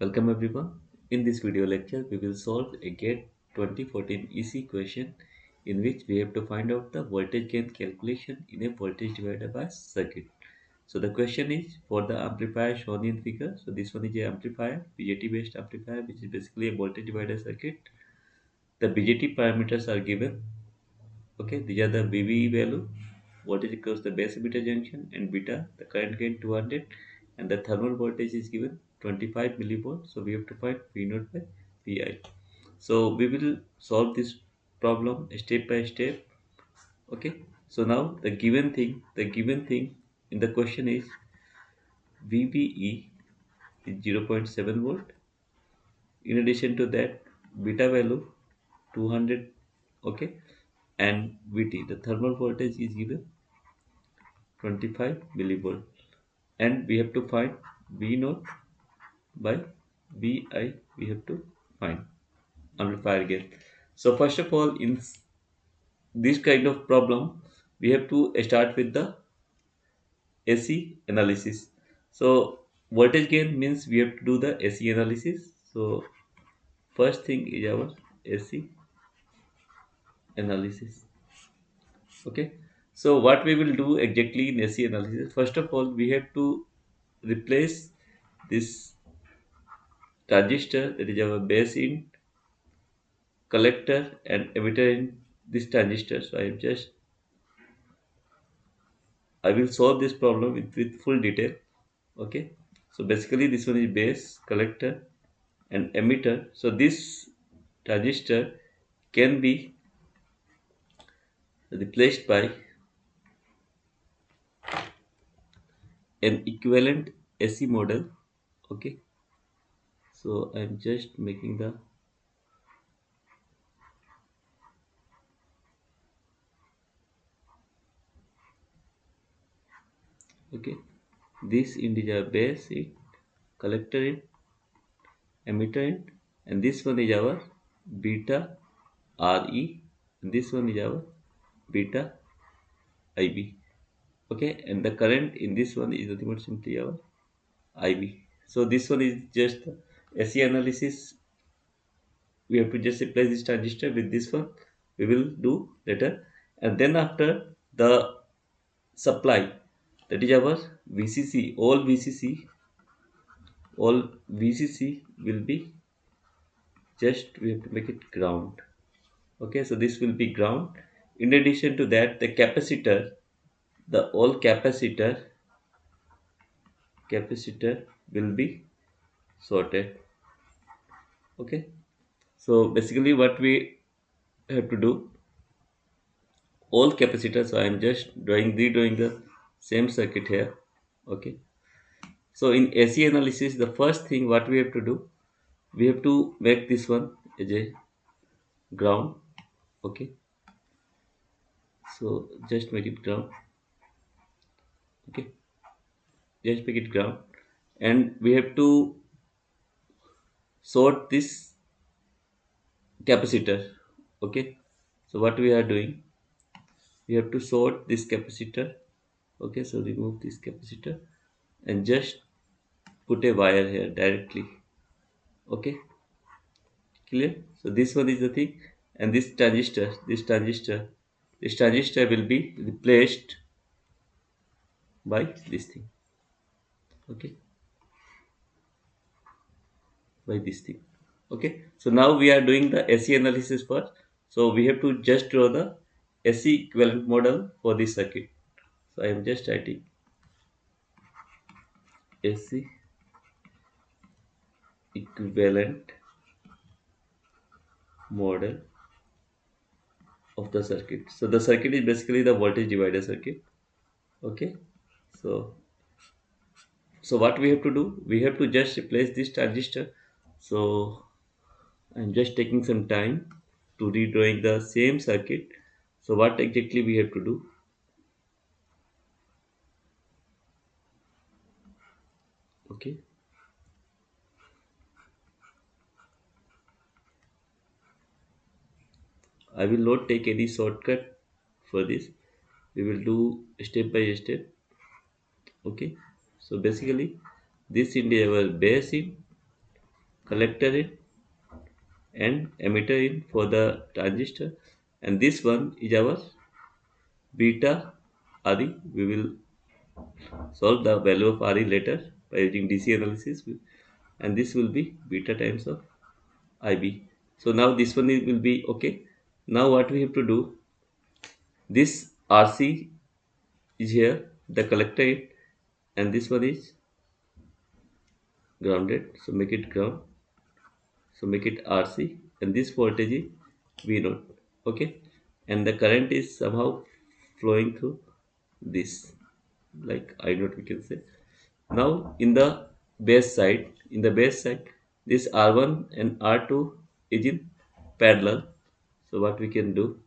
Welcome everyone. In this video lecture, we will solve a GATE 2014 EC question in which we have to find out the voltage gain calculation in a voltage divider by circuit. So the question is for the amplifier shown in figure. So this one is a amplifier, BJT based amplifier, which is basically a voltage divider circuit. The BJT parameters are given. Okay, these are the VV value, voltage across the base emitter junction, and beta, the current gain 200, and the thermal voltage is given 25 millivolts. So we have to find V naught by Vi. So we will solve this problem step by step. Okay. So now the given thing in the question is VBE is 0.7 volt. In addition to that, beta value 200. Okay, and VT, the thermal voltage is given 25 millivolt, and we have to find V naught by Vi. We have to find amplifier gain. So first of all, in this kind of problem, we have to start with the AC analysis. So voltage gain means we have to do the AC analysis. So first thing is our AC analysis. Okay. So what we will do exactly in AC analysis? First of all, we have to replace this transistor, that is our base in collector and emitter in this transistor. So I will solve this problem with full detail. Okay. So basically this one is base, collector and emitter. So this transistor can be replaced by an equivalent AC model. Okay. So I'm just making the okay. This integer base in collector in emitter in, and this one is our beta RE, and this one is our beta IB. Okay, and the current in this one is nothing but simply our IB. So this one is just the AC analysis. We have to just replace this transistor with this one. We will do later, and then after the supply, that is our VCC. All VCC will be just we have to make it ground. Okay, so this will be ground. In addition to that, the capacitor, the all capacitor will be sorted. Okay, so basically what we have to do, all capacitors. So I am just redrawing the same circuit here. Okay, so in AC analysis, the first thing what we have to do, we have to make this one as a ground. Okay, so just make it ground. Okay, just make it ground, and we have to sort this capacitor. Okay, so what we are doing, we have to sort this capacitor. Okay, so remove this capacitor and just put a wire here directly. Okay, clear. So this one is the thing, and this transistor will be replaced by this thing. Okay, by this thing. Okay, so now we are doing the AC analysis first. So we have to just draw the AC equivalent model for this circuit. So I am just writing AC equivalent model of the circuit. So the circuit is basically the voltage divider circuit. Okay, so what we have to do, we have to just replace this transistor. So I'm just taking some time to redrawing the same circuit. So what exactly we have to do, okay, I will not take any shortcut for this. We will do step by step. Okay, so basically this in our base in, collector in and emitter in for the transistor, and this one is our beta RE. We will solve the value of RE later by using DC analysis, and this will be beta times of IB. So now this one will be okay. Now what we have to do, this RC is here, the collector it, and this one is grounded. So make it ground. So make it RC, and this voltage is V naught. Okay, and the current is somehow flowing through this, like I naught we can say. Now in the base side, this R1 and R2 is in parallel. So what we can do,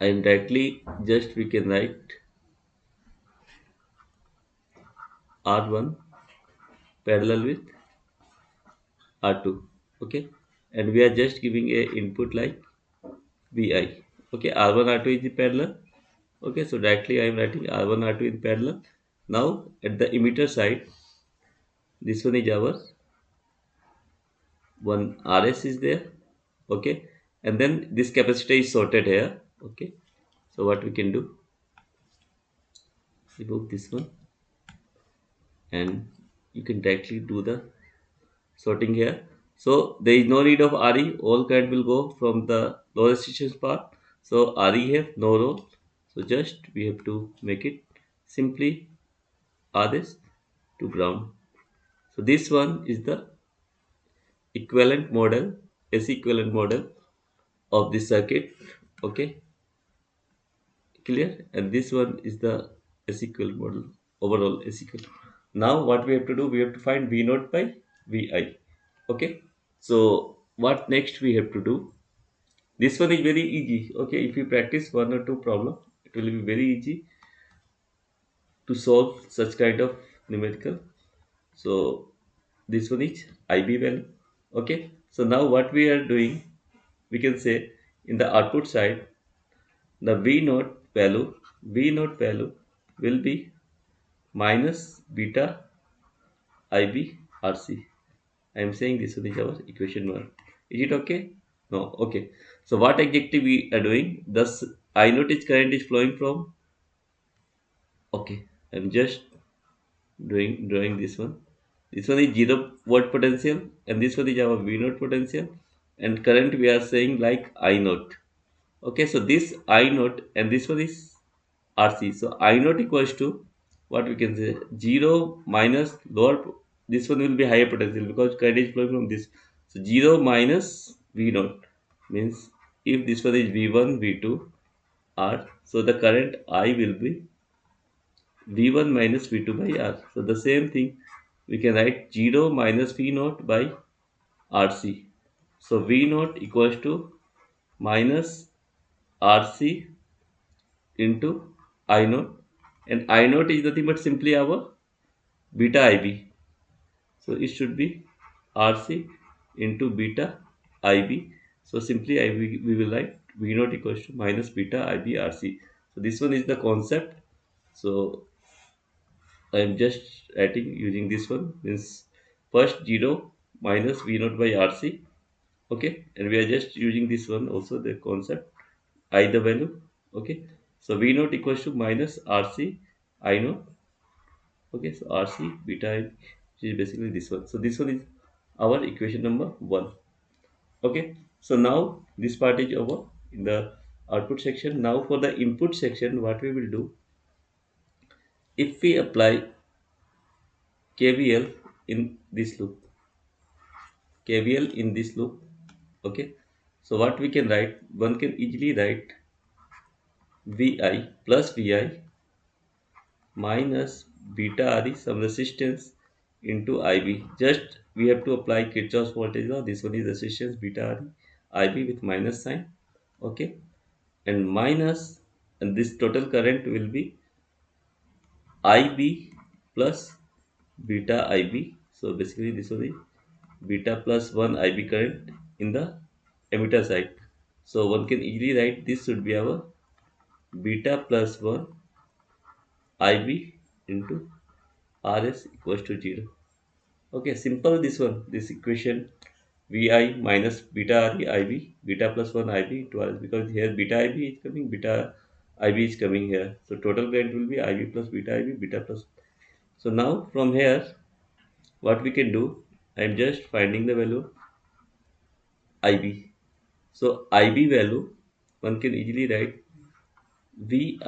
and directly just we can write R1 parallel with R2. Okay, and we are just giving a input like Vi. Okay, R1 R2 is in parallel. Okay, so directly I am writing R1 R2 in parallel. Now at the emitter side, this one is our one RS is there. Okay, and then this capacitor is sorted here. Okay, so what we can do, remove this one, and you can directly do the sorting here. So there is no need of RE, all current will go from the low resistance part. So RE have no role. So just we have to make it simply RS to ground. So this one is the equivalent model, AC equivalent model of this circuit. Okay, clear? And this one is the AC equivalent model, overall AC equivalent. Now what we have to do, we have to find V naught by Vi. Okay, so what next we have to do, this one is very easy. Okay, if you practice one or two problem, it will be very easy to solve such kind of numerical. So this one is IB value. Okay, so now what we are doing, we can say in the output side, the V naught value will be minus beta IB RC. I am saying this one is our equation 1. Is it okay? No. Okay. So what exactly we are doing? Thus I naught is current is flowing from. Okay. I am just drawing this one. This one is 0 volt potential, and this one is our V naught potential, and current we are saying like I naught. Okay, so this I naught and this one is RC. So I naught equals to what we can say 0 minus lower. This one will be higher potential because current is flowing from this. So 0 minus V naught means if this one is V1, V2, R. So the current I will be V1 minus V2 by R. So the same thing we can write 0 minus V naught by RC. So V naught equals to minus RC into I naught, and I naught is nothing but simply our beta IB. So it should be RC into beta IB. So simply we will write V naught equals to minus beta IB RC. So this one is the concept. So I am just writing using this one, means first 0 minus V naught by RC. Okay, and we are just using this one also, the concept I the value. Okay, so V naught equals to minus RC I naught. Okay, so RC beta I, which is basically this one. So this one is our equation number 1. Okay, so now this part is over in the output section. Now for the input section, what we will do, if we apply KVL in this loop, KVL in this loop. Okay, so what we can write, one can easily write Vi plus Vi minus beta RE some resistance into IB. Just we have to apply Kirchhoff's voltage law. This one is resistance beta RE, IB with minus sign. Okay, and minus, and this total current will be IB plus beta IB. So basically this will be beta plus 1 IB current in the emitter side. So one can easily write this should be our beta plus 1 IB into RS equals to 0. Okay, simple this one, this equation vi minus beta re ib, beta plus 1 ib into r, because here beta ib is coming, beta ib is coming here, so total current will be ib plus beta ib, beta plus. So now from here what we can do, I am just finding the value ib. So ib value, one can easily write vi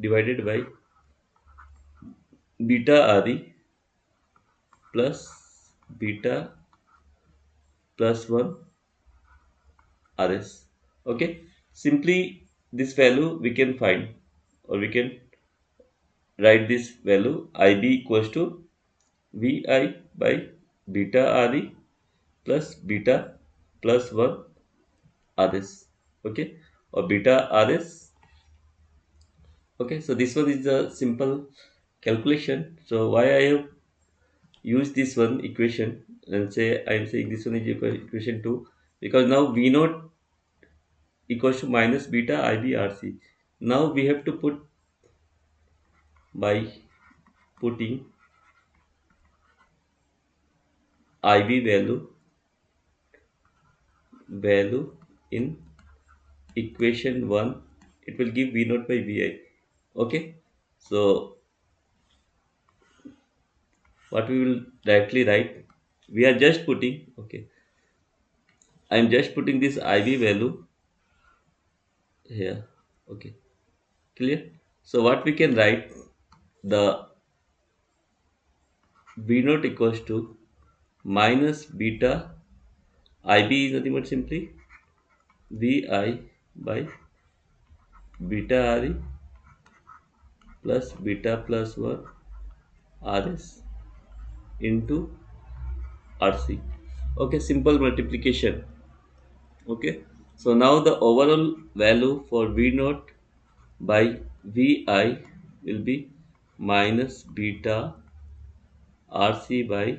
divided by beta re plus beta plus 1 rs. Okay, simply this value we can find, or we can write this value ib equals to vi by beta re plus beta plus 1 rs. Okay, or beta rs. Okay, so this one is a simple calculation. So why I have used this one equation and say I am saying this one is equation 2, because now v naught equals to minus beta ib rc. Now we have to put, by putting ib value in equation 1, it will give v naught by vi. Okay, so what we will directly write, we are just putting, okay, I am just putting this ib value here. Okay, clear. So what we can write, the v naught equals to minus beta ib is nothing but simply vi by beta re plus beta plus 1 rs into rc. Okay, simple multiplication. Okay, so now the overall value for v naught by vi will be minus beta rc by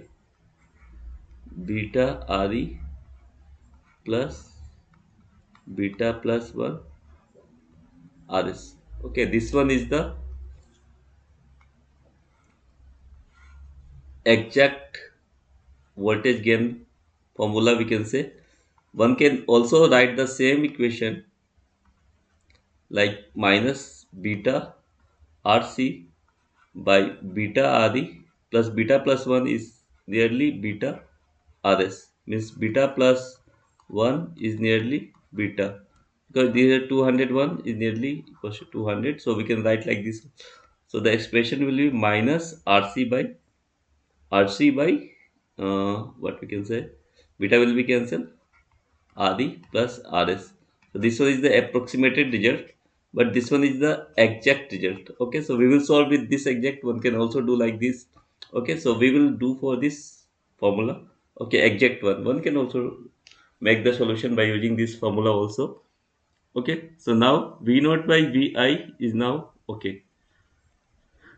beta re plus beta plus 1 rs. Okay, this one is the exact voltage gain formula, we can say. One can also write the same equation like minus beta rc by beta re plus beta plus 1 is nearly beta rs, means beta plus 1 is nearly beta, because these are 201 is nearly equals to 200, so we can write like this. So the expression will be minus rc by what we can say, beta will be cancelled, RE plus RS. So this one is the approximated result, but this one is the exact result. Okay, so we will solve with this exact. One can also do like this. Okay, so we will do for this formula. Okay, exact one. One can also make the solution by using this formula also. Okay, so now V naught by VI is now okay.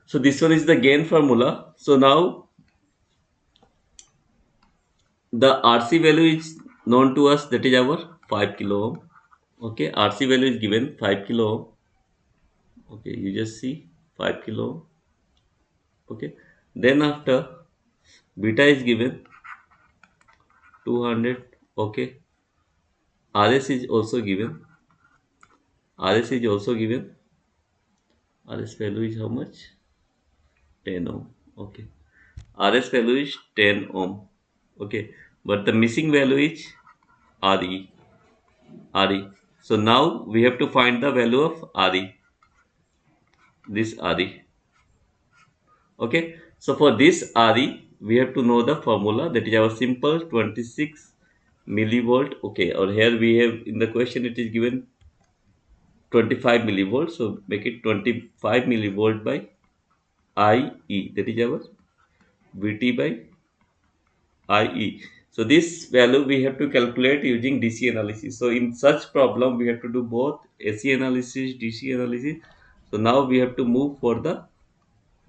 So this one is the gain formula. So now the RC value is known to us, that is our 5 kilo ohm. Okay, RC value is given 5 kilo ohm. Okay, you just see 5 kilo ohm. Okay, then after beta is given 200. Okay, RS is also given, RS is also given, RS value is how much, 10 ohm. Okay, RS value is 10 ohm. Okay, but the missing value is RE. So now we have to find the value of RE, this RE. Okay, so for this RE we have to know the formula, that is our simple 26 millivolt. Okay, or here we have in the question it is given 25 millivolt, so make it 25 millivolt by IE, that is our VT by IE. So this value we have to calculate using DC analysis. So in such problem we have to do both AC analysis, DC analysis. So now we have to move for the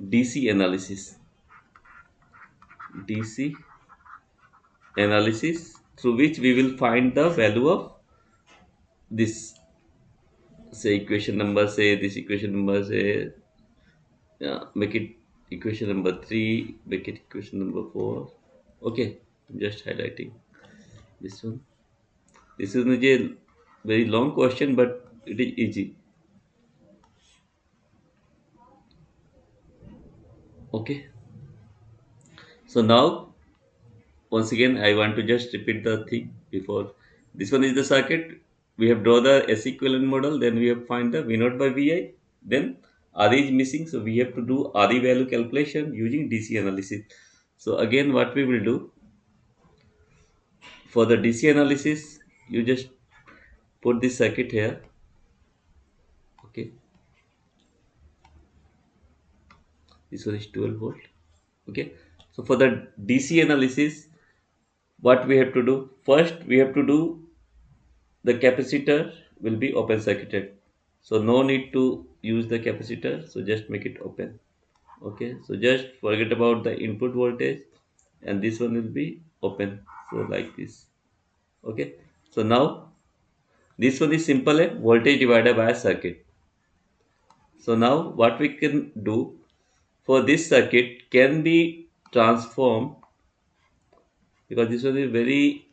DC analysis. DC analysis, through which we will find the value of this, say equation number, say this equation number, say, yeah, make it equation number 3, make it equation number 4. Okay, I'm just highlighting this one. This is not a very long question, but it is easy. Okay, so now once again I want to just repeat the thing before. This one is the circuit. We have draw the S equivalent model, then we have find the V naught by Vi, then RE is missing, so we have to do RE value calculation using DC analysis. So again what we will do for the DC analysis, you just put this circuit here. Okay, this one is 12 volt. Okay, so for the DC analysis, what we have to do first, we have to do the capacitor will be open circuited, so no need to use the capacitor, so just make it open. Okay, so just forget about the input voltage, and this one will be open, so like this. Okay, so now this one is simple, a voltage divider by a circuit. So now what we can do for this circuit can be transformed, because this one is very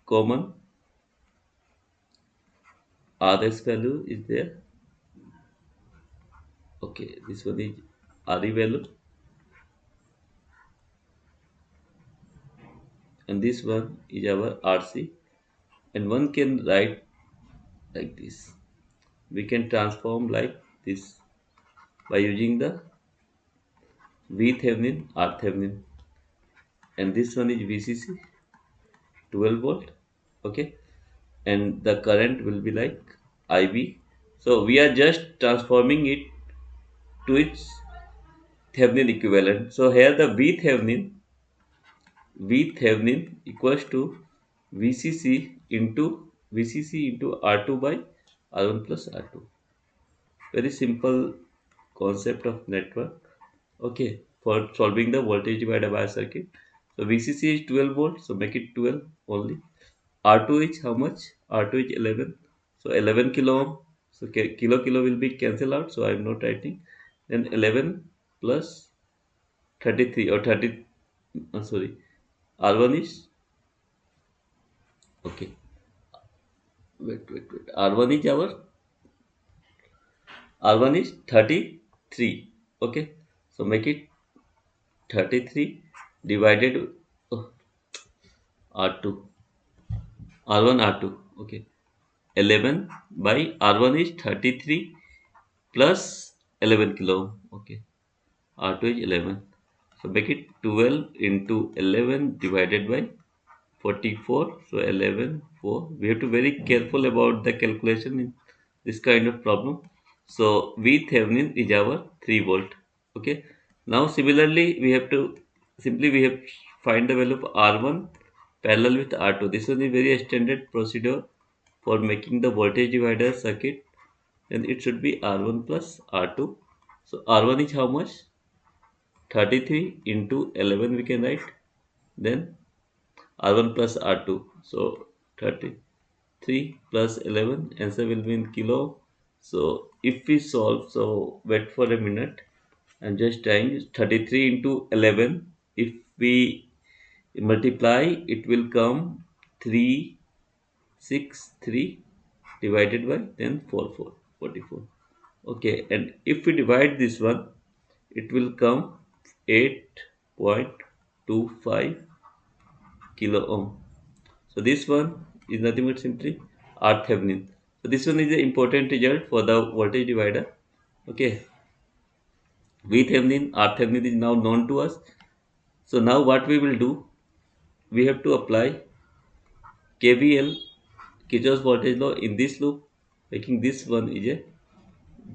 common. RS value is there. Okay, this one is RE value, and this one is our RC, and one can write like this. We can transform like this by using the V Thevenin, R Thevenin, and this one is VCC 12 volt. Okay, and the current will be like IB. So we are just transforming it to its Thevenin equivalent. So here the V Thevenin equals to VCC into R2 by R1 plus R2. Very simple concept of network. Okay, for solving the voltage divider by a circuit. So VCC is 12 volt, so make it 12 only. R2 is how much? R2 is 11. So 11 kilo ohm. So kilo will be cancelled out. So I am not writing. Then 11 plus 33 or 30. Sorry. R1 is okay. Wait. R1 is our R1 is 33. Okay. So make it 33 divided oh, R2. R1 R2. Okay. 11 by R1 is 33 plus 11 kilo ohm. Okay. R2 is 11. So make it 12 into 11 divided by 44. So 11, 4. We have to be very careful about the calculation in this kind of problem. So V Thevenin is our 3 volt. Okay. Now similarly we have find the value of R1 parallel with R2. This is a very standard procedure for making the voltage divider circuit. Then it should be R1 plus R2. So R1 is how much? 33 into 11 we can write, then R1 plus R2. So 33 plus 11, answer will be in kilo. So if we solve, so wait for a minute, I'm just trying. 33 into 11, if we multiply, it will come 363 divided by then 44. Okay, and if we divide this one, it will come 8.25 kilo ohm. So this one is nothing but simply R Thevenin. So this one is the important result for the voltage divider. Okay, V Thevenin, R Thevenin is now known to us. So now what we will do, we have to apply KVL, Kirchhoff's voltage law, in this loop, making this one is a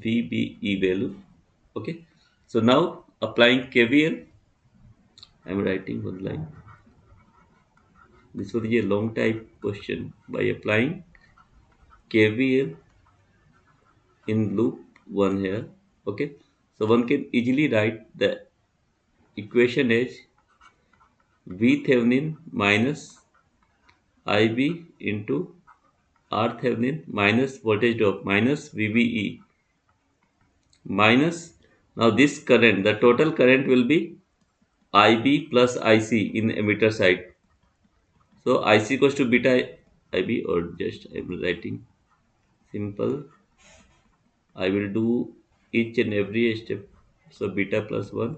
VBE value. Okay, so now applying KVL, I am writing one line. This one is a long type question. By applying KVL in loop 1 here, okay, so one can easily write the equation as V Thevenin minus IB into R Thevenin minus voltage drop minus VBE minus, Now this current, the total current will be IB plus IC in emitter side. So IC equals to beta IB, or just I am writing simple. I will do each and every step. So beta plus 1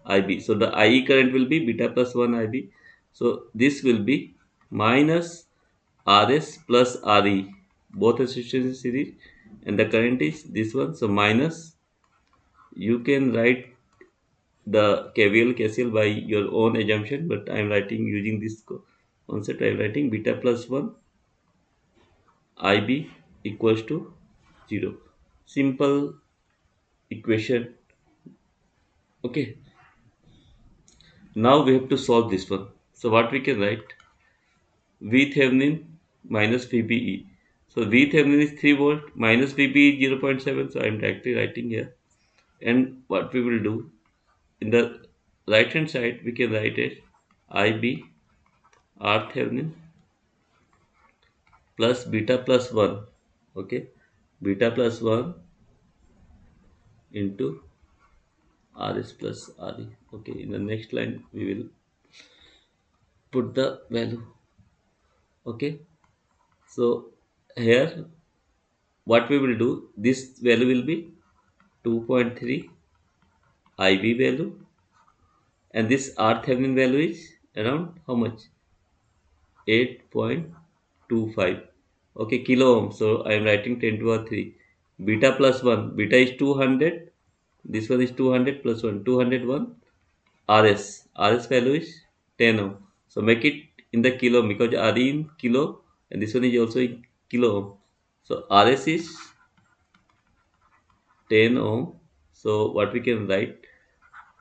IB. So the IE current will be beta plus 1 IB. So this will be minus RS plus RE. Both resistors in series, and the current is this one. So minus, you can write the KVL KCL by your own assumption, but I am writing using this concept. I am writing beta plus 1 IB equals to 0. Simple equation. Okay. Now we have to solve this one. So what we can write? VThevenin minus VBE. So VThevenin is 3 volt, minus VBE is 0.7. So I am directly writing here. And what we will do, in the right hand side, we can write it IB RThevenin plus beta plus 1. Okay. Beta plus 1 into RS plus RE. Okay. In the next line, we will put the value. Okay. So here, what we will do, this value will be 2.3 IB value, and this RThevenin value is around how much? 8.25. Okay, kilo ohm. So I am writing 10 to the 3. Beta plus 1. Beta is 200. This one is 200 plus 1. 201. RS. RS value is 10 ohm. So make it in the kilo ohm, because RE in kilo, and this one is also in kilo ohm. So RS is 10 ohm. So what we can write?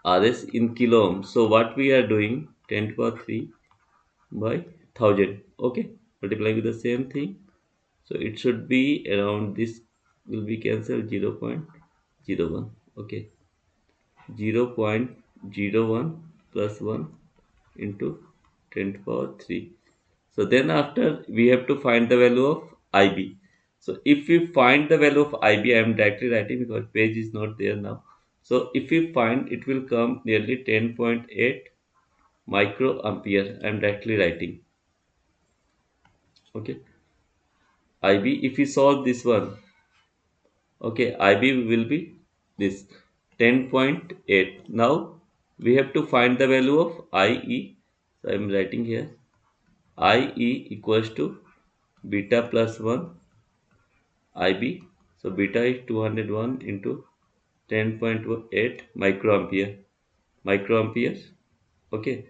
RS in kilo ohm. So what we are doing, 10 to the 3 by 1000. Okay, multiplying with the same thing. So it should be around, this will be cancelled, 0.01. Okay, 0.01 plus 1 into 10 to the power 3. So then after, we have to find the value of IB. So if we find the value of IB, I am directly writing because page is not there now. So if we find, it will come nearly 10.8 microampere. I am directly writing. Okay, IB, if we solve this one, okay, IB will be this 10.8. Now we have to find the value of IE. So I am writing here IE equals to beta plus 1 IB. So beta is 201 into 10.8 microamperes. Okay.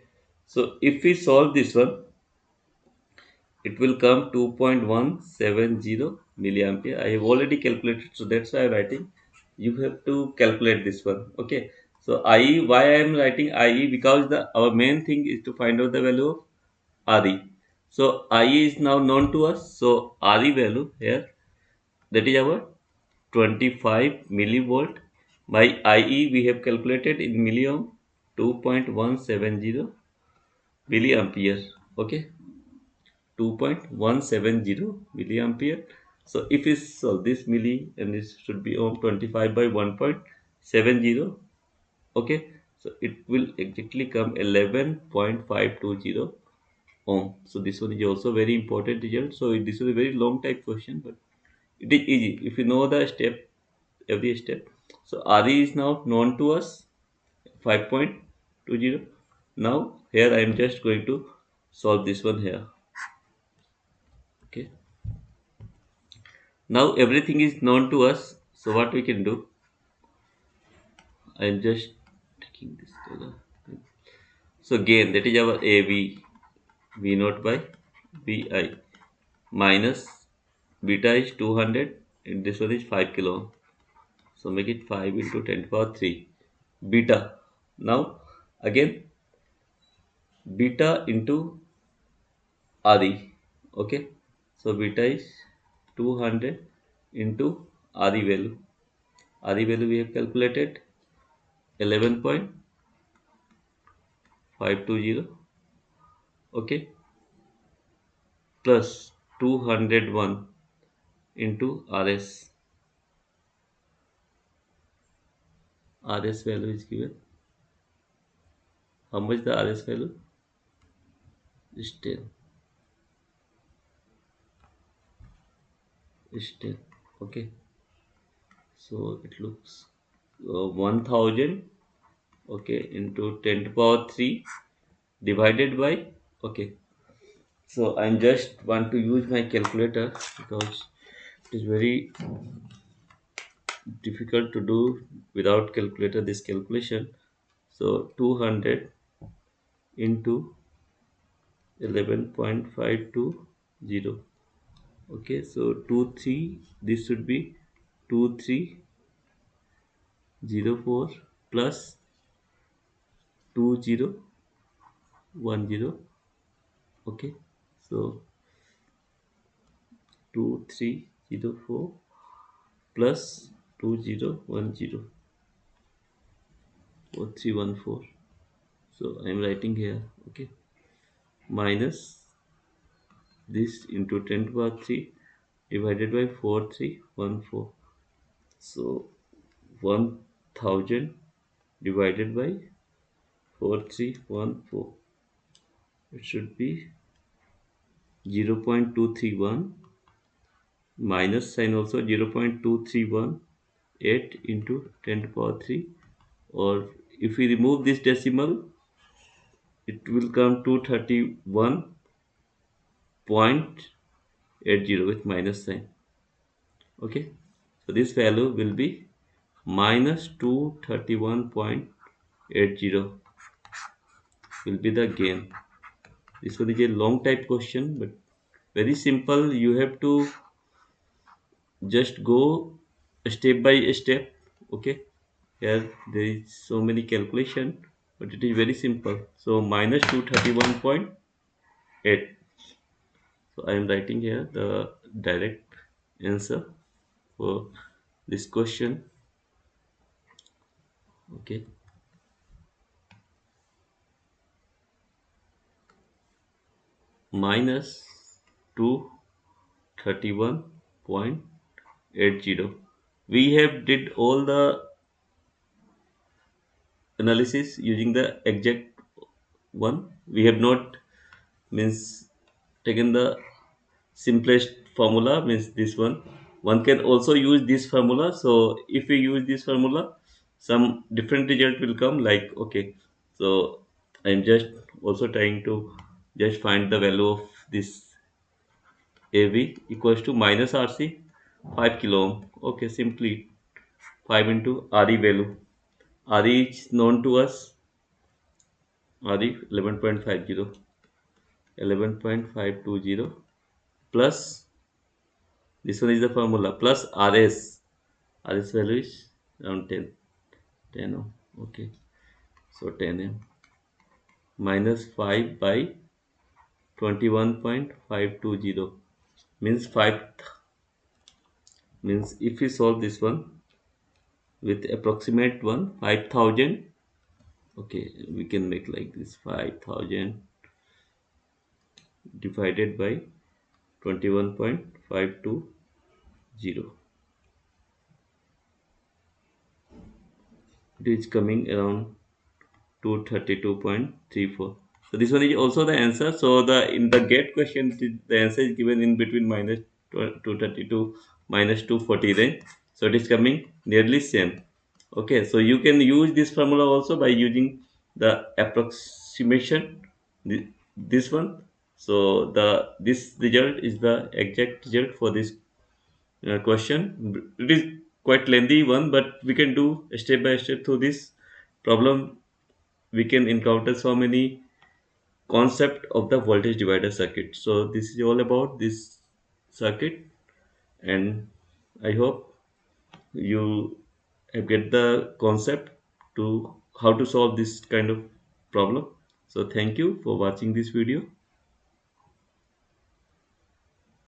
So if we solve this one, it will come 2.170 milliampere. I have already calculated, so that's why I'm writing. You have to calculate this one. Okay. So IE, why I am writing IE? Because the our main thing is to find out the value of RE. So IE is now known to us. So RE value here, that is our 25 millivolt. By IE we have calculated in milliohm, 2.170 milliampere. Okay, 2.170 milliampere. So if we solve this milli, and this should be ohm, 25 by 1.70. Okay, so it will exactly come 11.520 ohm. So this one is also very important result. So this is a very long type question, but it is easy if you know the step, every step. So RE is now known to us, 5.20. Now here I am just going to solve this one here. Okay. Now everything is known to us. So what we can do? I am just taking this color. So gain, that is our AV, V naught by VI, minus beta is 200 and this one is 5 kilo ohm. So make it 5 into 10 to the power 3 beta. Now again beta into RE. Okay. So beta is 200 into RE value. RE value we have calculated 11.520. Okay, plus 201 into RS. RS value is given. How much the RS value? Is 10. Is 10. Okay. So it looks 1000, okay, into 10 to power 3 divided by, okay. So I'm just want to use my calculator because it is very difficult to do without calculator this calculation. So 200 into 11.520. Okay, so 23, this should be 2304 plus 2010. Okay, so 2304 plus 2010, 4314. So I am writing here, okay, minus this into 10 to the power 3 divided by 4314. So 1000 divided by 4314, it should be 0.231, minus sign also 0.2318 into 10 to the power 3, or if we remove this decimal it will come to 31.80 with minus sign. Okay, so this value will be minus 231.80 will be the gain. This one is a long type question, but very simple. You have to just go step by step. Okay, here there is so many calculation, but it is very simple. So minus 231.8. So I am writing here the direct answer for this question. Okay, minus 231.80. We have did all the analysis using the exact one. We have not means taken the simplest formula, means this one can also use this formula. So if we use this formula, some different result will come, like, okay, so I'm just also trying to just find the value of this AV equals to minus RC 5 kilo ohm. Okay, simply 5 into RE value. RE is known to us, RE 11.50, 11.520 plus this one is the formula plus RS. RS value is around 10. 10 ohm. Okay, so 10 m minus 5 by 21.520 means 5, means if we solve this one with approximate one 5000. Okay, we can make like this: 5000 divided by 21.520, it is coming around 232.34. So this one is also the answer. So the in the get question the answer is given in between minus 232 minus 240 range. So it is coming nearly same. Okay, so you can use this formula also by using the approximation, this one. So the this result is the exact result for this question. It is quite lengthy one, but we can do step by step through this problem. We can encounter so many concept of the voltage divider circuit. So this is all about this circuit, and I hope you have get the concept to how to solve this kind of problem. So thank you for watching this video.